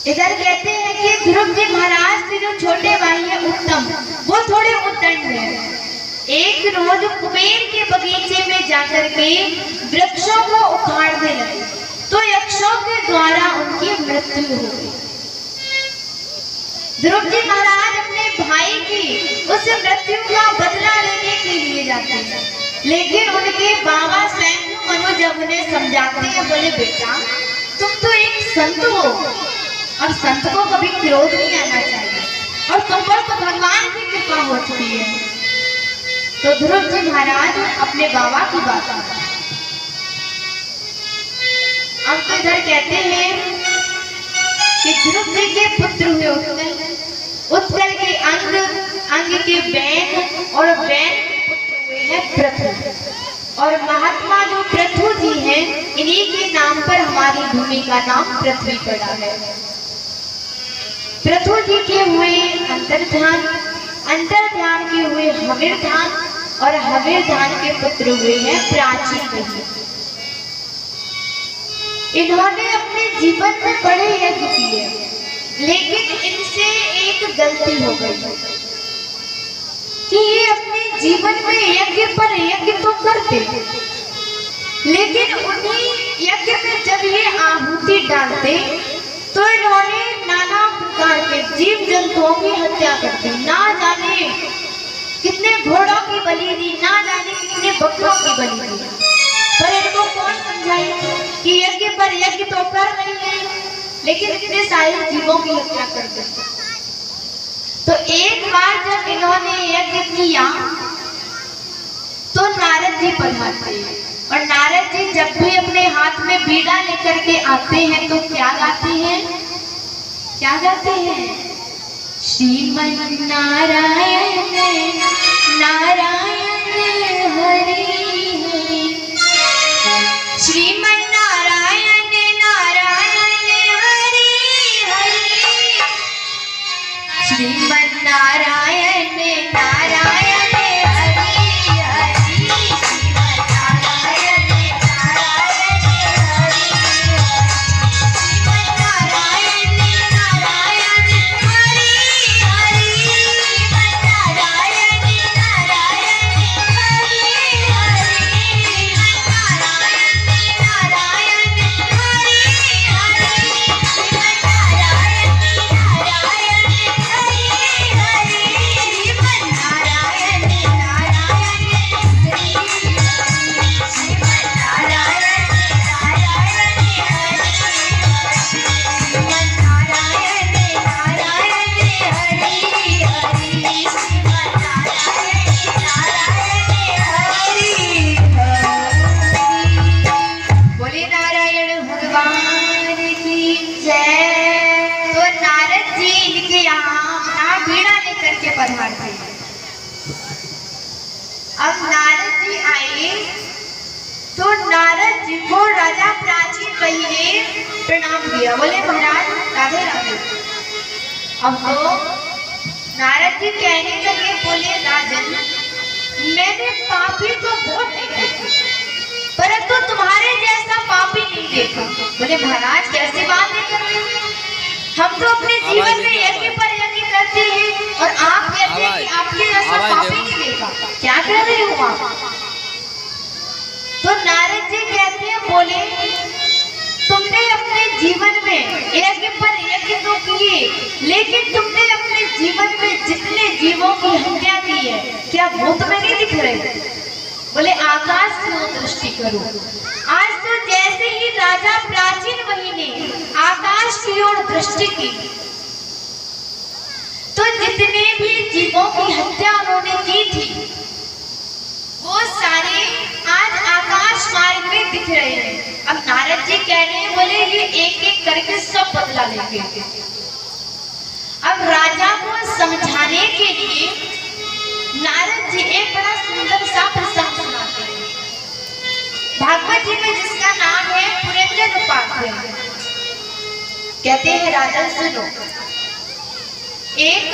इधर कहते हैं कि ध्रुव जी महाराज के जो छोटे भाई है उत्तम, वो थोड़े उद्दंड हैं। एक रोज कुबेर के बगीचे में जाकर के वृक्षों को उखाड़ने लगे तो यक्षों के द्वारा उनकी मृत्यु हो गई। ध्रुव जी महाराज अपने भाई की उस मृत्यु का बदला लेने के लिए जाते हैं, लेकिन उनके बाबा स्वयं मनु जब उन्हें समझाते हैं, बोले बेटा तुम तो एक संत हो और संत को कभी क्रोध नहीं आना चाहिए और तुम पर तो भगवान की कृपा हो चुकी है। तो ध्रुव जी महाराज अपने बाबा की बात करते हैं। अब तो इधर कहते हैं कि ध्रुव जी के पुत्र हुए उत्कल, उत्कल के अंग, अंग के बैन और बैन के पुत्र हुए हैं पृथु। और महात्मा जो पृथु जी हैं, इन्हीं के नाम पर हमारी भूमि का नाम पृथ्वी पड़ा है। पृथु जी के हुए अंतर्धान, अंतर्धान के हुए हविर्धान और हविर्धान के पुत्र हुए हैं प्राचीन रही। इन्होंने अपने जीवन में बड़े यज्ञ किए, लेकिन इनसे एक गलती हो गई कि ये अपने जीवन में यज्ञ पर यज्ञ तो करते, लेकिन उन्हीं यज्ञ में जब ये आहुति डालते तो इन्होंने नाना प्रकार के जीव जंतुओं की हत्या कर दी। ना जाने कितने घोड़ों की बलि दी, ना जाने कितने बकरों की बलि दी। पर इनको कौन समझाए कि यज्ञ पर यज्ञ तो कर रही है, लेकिन इतने सारे जीवों की हत्या कर दी। तो एक बार जब इन्होंने यज्ञ किया तो नारद जी पधारते हैं, और नारद जी जब भी अपने हाथ में बीड़ा लेकर के आते हैं तो क्या गाते हैं, क्या गाते हैं? श्रीमन नारायण नारायण हरि हरि, श्रीमन नारायण नारायण हरि हरि, श्रीमन नारायण नारायण अब नारद जी आए तो नारद जी को राजा प्राचीन रही ने प्रणाम किया, बोले महाराज राधे राधे। अब तो नारद जी कहने लगे, बोले राजन मैंने पापी तो बहुत देखे, परंतु तुम्हारे जैसा पापी नहीं देखा। बोले महाराज कैसी बात है कर रहे हो, हम तो अपने जीवन में यज्ञ पर यज्ञ करते हैं और आप कहते हैं कि आपके जैसा पापी नहीं देखा, क्या कह रहे हो आप? तो नारद जी कहते हैं, बोले तुमने अपने जीवन में यज्ञ पर यज्ञ तो किए, लेकिन तुमने अपने जीवन में जितने जीवों की हत्या की है, क्या वो तुम्हें नहीं दिख रहे? बोले आकाश की ओर दृष्टि करो। आज तो जैसे ही राजा प्राचीन वही ने आकाश की ओर दृष्टि की तो जितने भी जीवों की हत्या उन्होंने की थी वो सारे आज आकाश मार्ग में दिख रहे हैं। अब नारद जी कह रहे हैं, बोले ये एक एक करके सब बदला लेंगे। अब राजा को समझाने के लिए नारद जी एक बड़ा सुंदर सा प्रसंग सुनाते हैं, भागवत जी में जिसका नाम है पुरंदर उपाध्याय। कहते हैं राजन सुनो, एक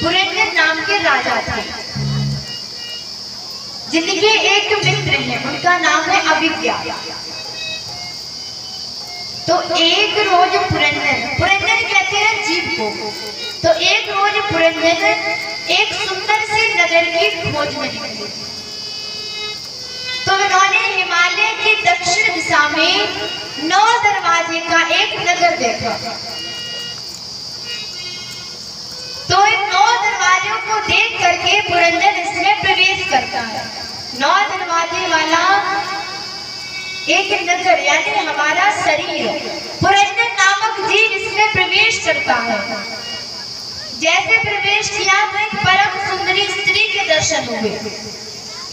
पुरंदर नाम के राजा थे, जिनके एक मित्र हैं, उनका नाम है अविद्या। तो एक रोज पुरंजन, पुरंजन कहते हैं जीव को, तो एक रोज पुरंजन एक सुंदर से नगर की खोज में निकले। तो उन्होंने हिमालय की दक्षिण दिशा में 9 दरवाजे का एक नगर देखा। तो इन 9 दरवाजों को देख करके पुरंजन इसमें प्रवेश करता है। 9 दरवाजे वाला एक नगर यानी हमारा शरीर, पुरंजन नामक जीव इसमें प्रवेश करता है। जैसे प्रवेश किया तो एक परम सुंदरी स्त्री के दर्शन हुए।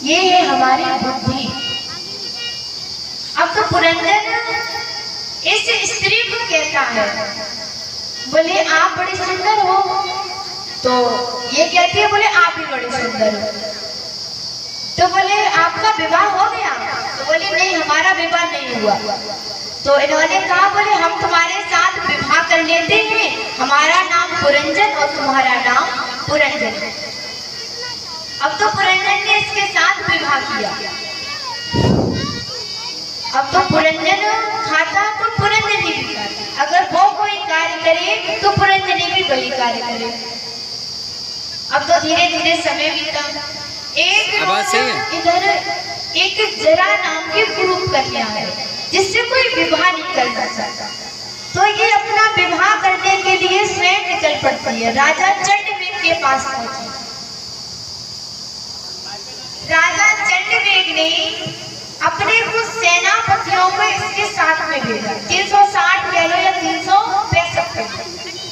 ये है हमारी बुद्धि। अब तो पुरंजन इस स्त्री को कहता है, बोले आप बड़ी सुंदर हो। तो ये कहती है, बोले आप भी बड़ी सुंदर हो। तो बोले आपका विवाह हो गया? तो बोले नहीं, हमारा विवाह नहीं हुआ। तो इन्होंने कहा, बोले हम तुम्हारे साथ विवाह कर लेते हैं, हमारा नाम पुरंजन और तुम्हारा नाम पुरंजन। अब तो पुरंजन ने इसके साथ विवाह किया। अब तो पुरंजन खाता तो पुरंजनी भी खाती, अगर वो कोई कार्य करे तो पुरंजनी भी वही कार्य करे। अब तो धीरे धीरे समय बीता। एक इधर एक जरा नाम की कुरूप कन्या है जिससे कोई विवाह नहीं करना चाहता। तो ये अपना विवाह करने के लिए स्वयं निकल पड़ती है। राजा चंडवेग के पास पहुंची। राजा चंडवेग ने अपने कुछ सेनापतियों को इसके साथ में भेजा। 360 कह लो या 365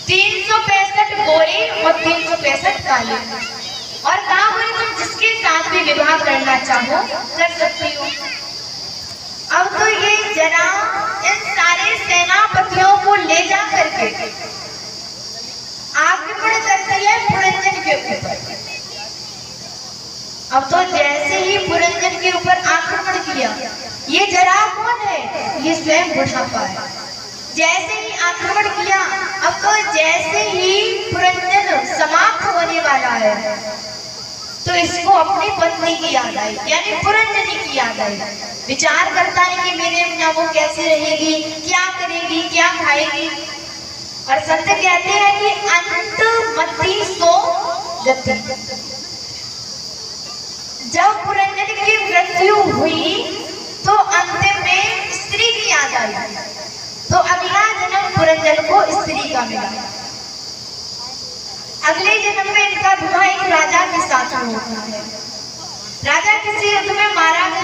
365 गोरे और 365 काले। और कहा, बोले तुम जिसके साथ भी विवाह करना चाहो कर सकती हो। अब तो ये जरा इन सारे सेनापतियों को ले जा करके आक्रमण करती है पुरंजन के ऊपर। अब तो जैसे ही पुरंजन के ऊपर आक्रमण किया, ये जरा कौन है? ये स्वयं बुढ़ापा है। जैसे ही आक्रमण किया, अब तो जैसे ही पुरंजन समाप्त होने वाला है तो इसको अपनी पत्नी की याद आई, यानी पुरंजनी की याद आई। विचार करता है कि मेरे बिना वो कैसे रहेगी, क्या करेगी, क्या खाएगी। और संत कहते हैं कि अंत मति सो गति। जब पुरंजन की मृत्यु हुई तो अंतिम में स्त्री की याद आई। तो अगला जन्म पुरंजन को स्त्री का मिला। अगले जन्म में इनका विवाह एक राजा के साथ होता है। राजा किसी युद्ध में मारा गया।